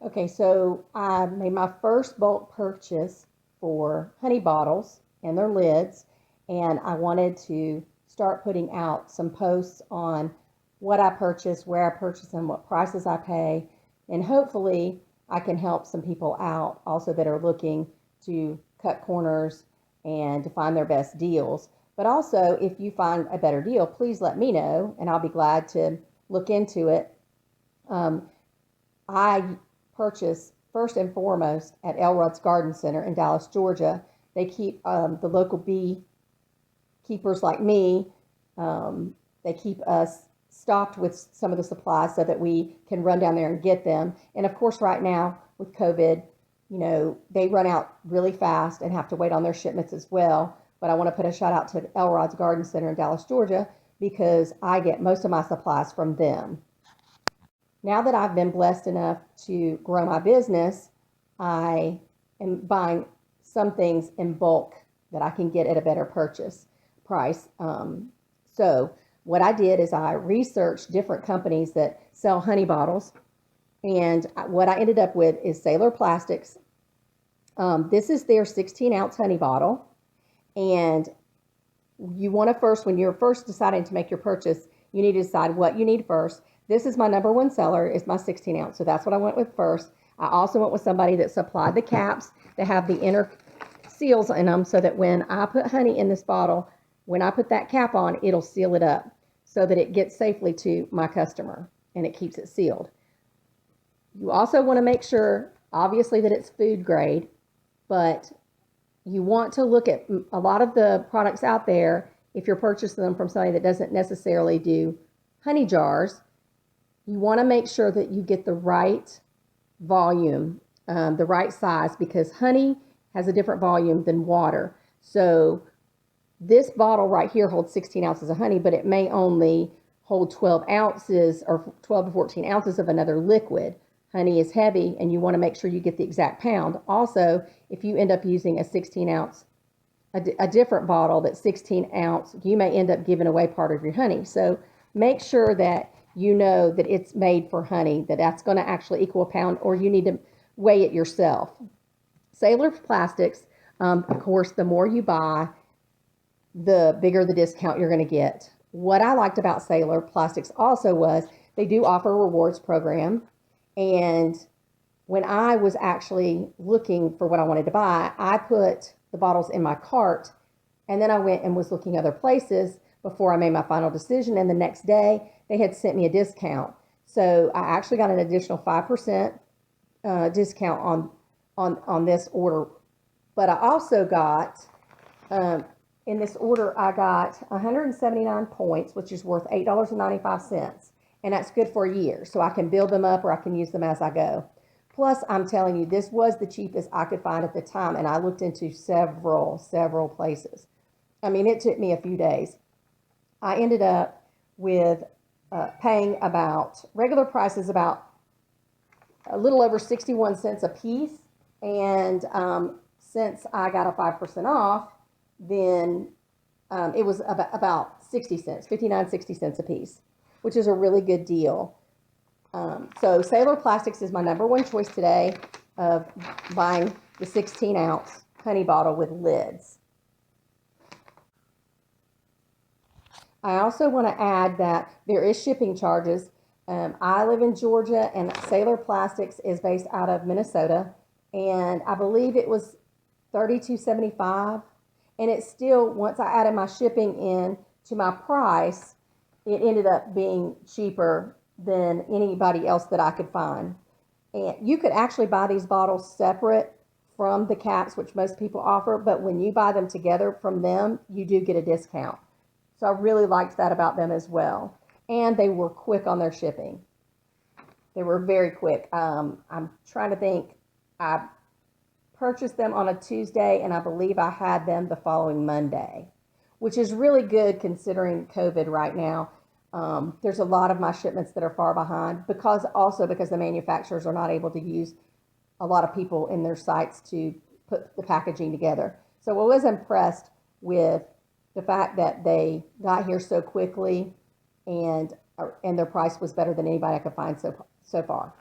Okay, so I made my first bulk purchase for honey bottles and their lids, and I wanted to start putting out some posts on what I purchased, where I purchased them, what prices I pay, and hopefully I can help some people out also that are looking to cut corners and to find their best deals. But also, if you find a better deal, please let me know, and I'll be glad to look into it. Um, I purchase first and foremost at Elrod's Garden Center in Dallas, Georgia. They keep the local bee keepers like me. They keep us stocked with some of the supplies so that we can run down there and get them. And of course, right now with COVID, they run out really fast and have to wait on their shipments as well. But I want to put a shout out to Elrod's Garden Center in Dallas, Georgia, because I get most of my supplies from them. Now that I've been blessed enough to grow my business, I am buying some things in bulk that I can get at a better purchase price. So what I did is I researched different companies that sell honey bottles, and what I ended up with is Sailor Plastics. This is their 16-ounce honey bottle, and you want to first, when you're first deciding to make your purchase, you need to decide what you need first. This is my number one seller, is my 16 ounce. So that's what I went with first. I also went with somebody that supplied the caps that have the inner seals in them so that when I put honey in this bottle, when I put that cap on, it'll seal it up so that it gets safely to my customer and it keeps it sealed. You also want to make sure, obviously, that it's food grade, but you want to look at a lot of the products out there. If you're purchasing them from somebody that doesn't necessarily do honey jars, you want to make sure that you get the right volume, the right size, because honey has a different volume than water. So this bottle right here holds 16 ounces of honey, but it may only hold 12 ounces or 12 to 14 ounces of another liquid. Honey is heavy, and you want to make sure you get the exact pound. Also, if you end up using a 16 ounce, a different bottle that's 16 ounce, you may end up giving away part of your honey. So make sure that you know that it's made for honey, that that's going to actually equal a pound, or you need to weigh it yourself. Sailor Plastics, of course, the more you buy, the bigger the discount you're going to get. What I liked about Sailor Plastics also was they do offer a rewards program. And when I was actually looking for what I wanted to buy, I put the bottles in my cart, and then I went and was looking other places before I made my final decision. And the next day, they had sent me a discount. So I actually got an additional 5% discount on this order. But I also got, in this order, I got 179 points, which is worth $8.95. And that's good for a year. So I can build them up or I can use them as I go. Plus, I'm telling you, this was the cheapest I could find at the time. And I looked into several places. I mean, it took me a few days. I ended up with paying about regular prices about a little over 61 cents a piece. And since I got a 5% off, then it was about 60 cents, 59, 60 cents a piece, which is a really good deal. So Sailor Plastics is my number one choice today of buying the 16 ounce honey bottle with lids. I also want to add that there is shipping charges. I live in Georgia, and Sailor Plastics is based out of Minnesota, and I believe it was $32.75. And it still, once I added my shipping in to my price, it ended up being cheaper than anybody else that I could find. And you could actually buy these bottles separate from the caps, which most people offer, but when you buy them together from them, you do get a discount. So I really liked that about them as well. And they were quick on their shipping. They were very quick. I'm trying to think. I purchased them on a Tuesday, and I believe I had them the following Monday, which is really good considering COVID right now. There's a lot of my shipments that are far behind because the manufacturers are not able to use a lot of people in their sites to put the packaging together. So I was impressed with the fact that they got here so quickly, and their price was better than anybody I could find so far.